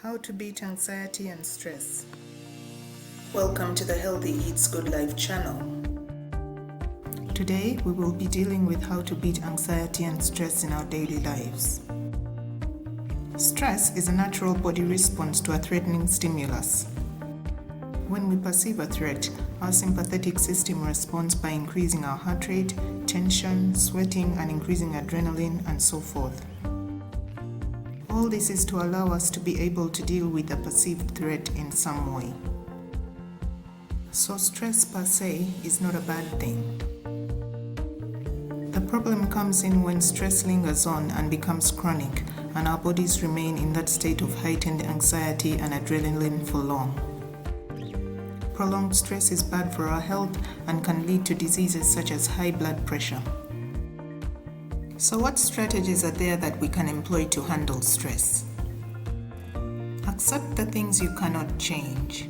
How to beat anxiety and stress. Welcome to the Healthy Eats Good Life channel. Today we will be dealing with how to beat anxiety and stress in our daily lives. Stress is a natural body response to a threatening stimulus. When we perceive a threat, our sympathetic system responds by increasing our heart rate, tension, sweating, and increasing adrenaline, and so forth. All this is to allow us to be able to deal with the perceived threat in some way. So stress per se is not a bad thing. The problem comes in when stress lingers on and becomes chronic, and our bodies remain in that state of heightened anxiety and adrenaline for long. Prolonged stress is bad for our health and can lead to diseases such as high blood pressure. So what strategies are there that we can employ to handle stress? Accept the things you cannot change.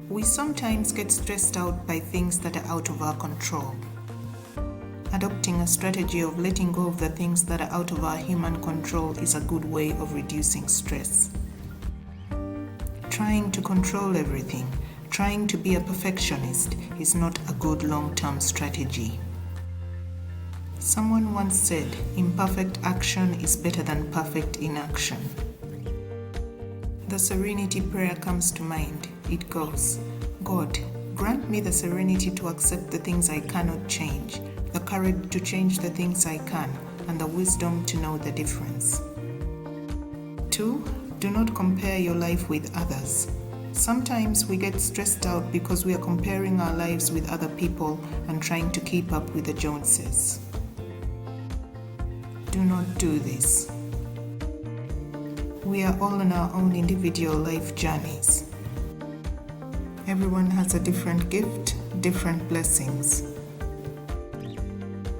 We sometimes get stressed out by things that are out of our control. Adopting a strategy of letting go of the things that are out of our human control is a good way of reducing stress. Trying to control everything, trying to be a perfectionist is not a good long-term strategy. Someone once said, imperfect action is better than perfect inaction. The serenity prayer comes to mind. It goes, God, grant me the serenity to accept the things I cannot change, the courage to change the things I can, and the wisdom to know the difference. 2. Do not compare your life with others. Sometimes we get stressed out because we are comparing our lives with other people and trying to keep up with the Joneses. Do not do this. We are all on our own individual life journeys. Everyone has a different gift, different blessings.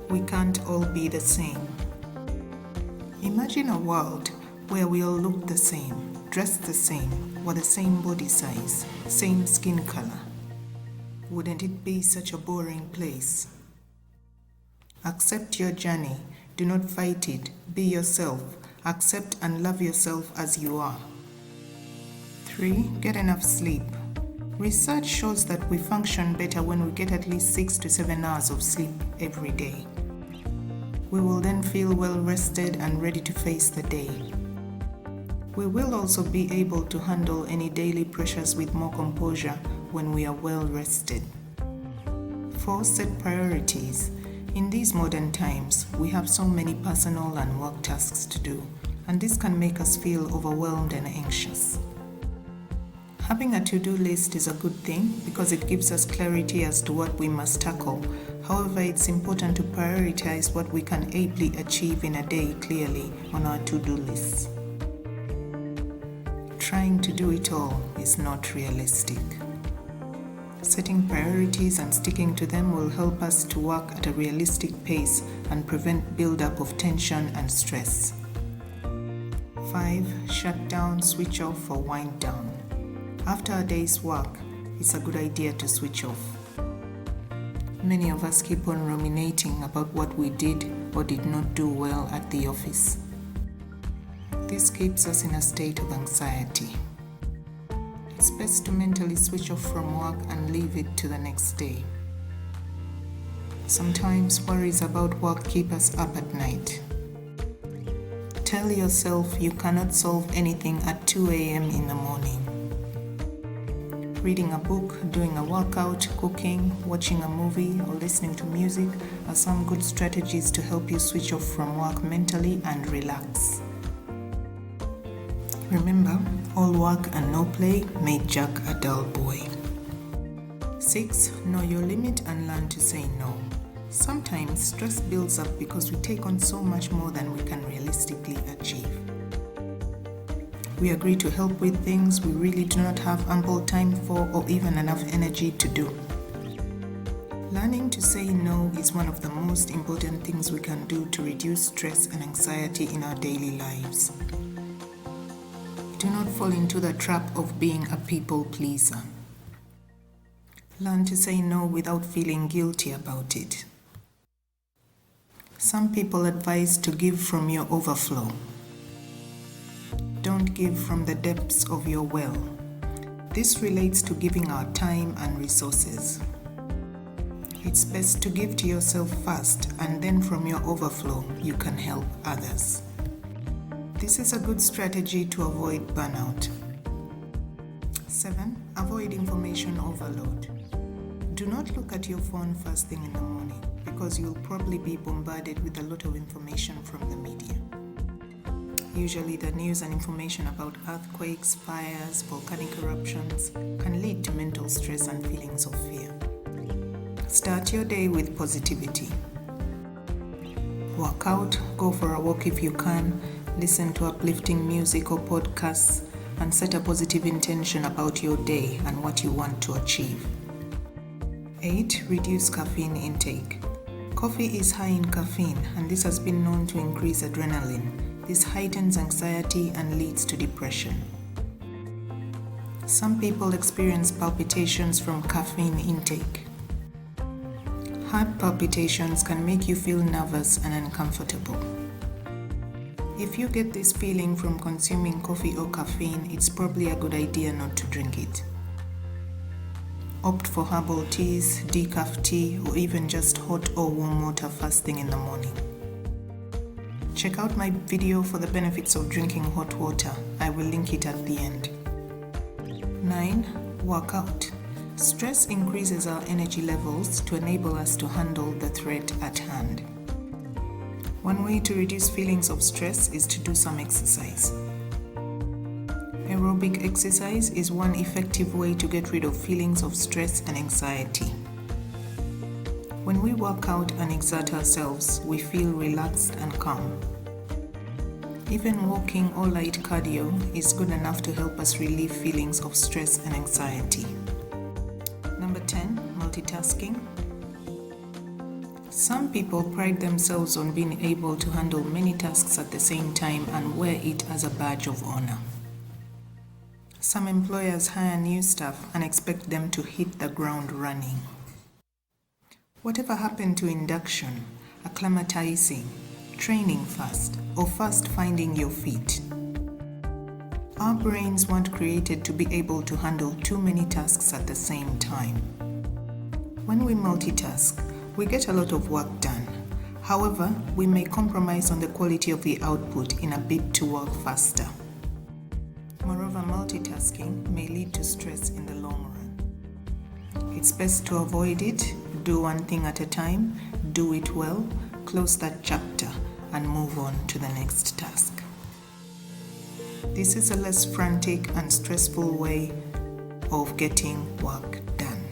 We can't all be the same. Imagine a world where we all look the same, dress the same, with the same body size, same skin color. Wouldn't it be such a boring place? Accept your journey. Do not fight it. Be yourself. Accept and love yourself as you are. 3. Get enough sleep. Research shows that we function better when we get at least 6 to 7 hours of sleep every day. We will then feel well rested and ready to face the day. We will also be able to handle any daily pressures with more composure when we are well rested. 4. Set priorities. In these modern times, we have so many personal and work tasks to do, and this can make us feel overwhelmed and anxious. Having a to-do list is a good thing because it gives us clarity as to what we must tackle. However, it's important to prioritize what we can ably achieve in a day clearly on our to-do lists. Trying to do it all is not realistic. Setting priorities and sticking to them will help us to work at a realistic pace and prevent buildup of tension and stress. 5. Shut down, switch off, or wind down. After a day's work, it's a good idea to switch off. Many of us keep on ruminating about what we did or did not do well at the office. This keeps us in a state of anxiety. It's best to mentally switch off from work and leave it to the next day. Sometimes worries about work keep us up at night. Tell yourself you cannot solve anything at 2 a.m. in the morning. Reading a book, doing a workout, cooking, watching a movie, or listening to music are some good strategies to help you switch off from work mentally and relax. Remember, all work and no play made Jack a dull boy. 6. Know your limit and learn to say no. Sometimes stress builds up because we take on so much more than we can realistically achieve. We agree to help with things we really do not have ample time for or even enough energy to do. Learning to say no is one of the most important things we can do to reduce stress and anxiety in our daily lives. Do not fall into the trap of being a people pleaser. Learn to say no without feeling guilty about it. Some people advise to give from your overflow. don't give from the depths of your well. This relates to giving our time and resources. It's best to give to yourself first, and then from your overflow, you can help others. This is a good strategy to avoid burnout. 7. Avoid information overload. Do not look at your phone first thing in the morning, because you'll probably be bombarded with a lot of information from the media. Usually the news and information about earthquakes, fires, volcanic eruptions can lead to mental stress and feelings of fear. Start your day with positivity. Work out, go for a walk if you can, listen to uplifting music or podcasts, and set a positive intention about your day and what you want to achieve. 8. Reduce caffeine intake. Coffee is high in caffeine, and this has been known to increase adrenaline. This heightens anxiety and leads to depression. Some people experience palpitations from caffeine intake. Heart palpitations can make you feel nervous and uncomfortable. If you get this feeling from consuming coffee or caffeine, it's probably a good idea not to drink it. Opt for herbal teas, decaf tea, or even just hot or warm water first thing in the morning. Check out my video for the benefits of drinking hot water. I will link it at the end. 9. Work out. Stress increases our energy levels to enable us to handle the threat at hand. One way to reduce feelings of stress is to do some exercise. Aerobic exercise is one effective way to get rid of feelings of stress and anxiety. When we work out and exert ourselves, we feel relaxed and calm. Even walking or light cardio is good enough to help us relieve feelings of stress and anxiety. Number 10, multitasking. Some people pride themselves on being able to handle many tasks at the same time and wear it as a badge of honor. Some employers hire new staff and expect them to hit the ground running. Whatever happened to induction, acclimatizing, training fast, or first finding your feet? Our brains weren't created to be able to handle too many tasks at the same time. When we multitask, we get a lot of work done. However, we may compromise on the quality of the output in a bid to work faster. Moreover, multitasking may lead to stress in the long run. It's best to avoid it, do one thing at a time, do it well, close that chapter, and move on to the next task. This is a less frantic and stressful way of getting work done.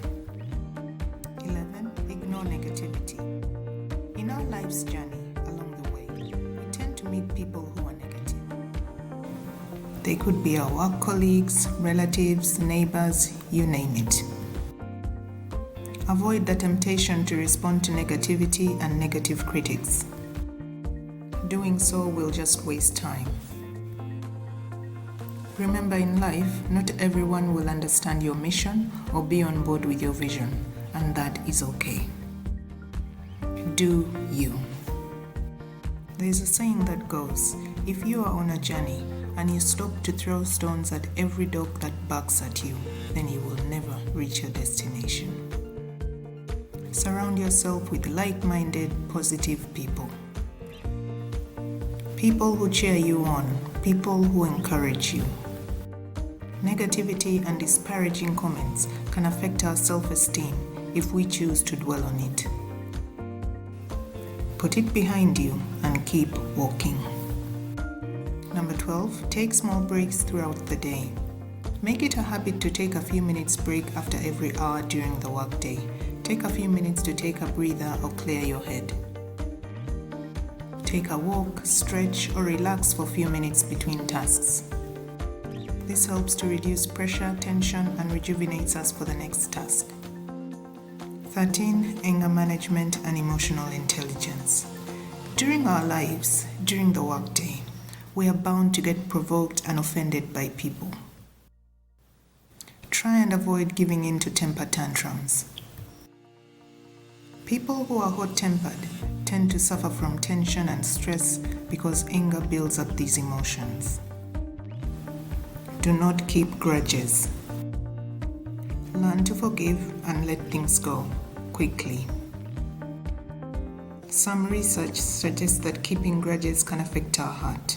11. Ignore negativity. In our life's journey along the way, we tend to meet people who are negative. They could be our work colleagues, relatives, neighbors, you name it. Avoid the temptation to respond to negativity and negative critics. Doing so will just waste time. Remember, in life, not everyone will understand your mission or be on board with your vision, and that is okay. Do you. There's a saying that goes, if you are on a journey and you stop to throw stones at every dog that barks at you, then you will never reach your destination. Surround yourself with like-minded, positive people. People who cheer you on, people who encourage you. Negativity and disparaging comments can affect our self-esteem if we choose to dwell on it. Put it behind you and keep walking. Number 12, take small breaks throughout the day. Make it a habit to take a few minutes break after every hour during the workday. Take a few minutes to take a breather or clear your head. Take a walk, stretch, or relax for a few minutes between tasks. This helps to reduce pressure, tension, and rejuvenates us for the next task. 13. Anger management and emotional intelligence. During our lives, during the workday, we are bound to get provoked and offended by people. Try and avoid giving in to temper tantrums. People who are hot-tempered tend to suffer from tension and stress because anger builds up these emotions. Do not keep grudges. Learn to forgive and let things go quickly. Some research suggests that keeping grudges can affect our heart.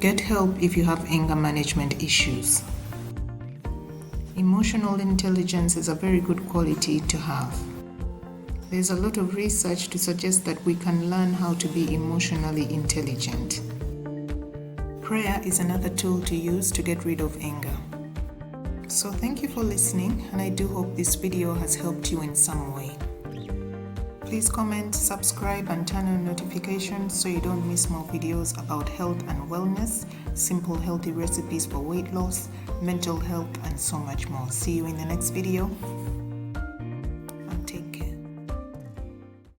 Get help if you have anger management issues. Emotional intelligence is a very good quality to have. There's a lot of research to suggest that we can learn how to be emotionally intelligent. Prayer is another tool to use to get rid of anger. So thank you for listening, and I do hope this video has helped you in some way. Please comment, subscribe, and turn on notifications so you don't miss more videos about health and wellness, simple healthy recipes for weight loss, mental health, and so much more. See you in the next video.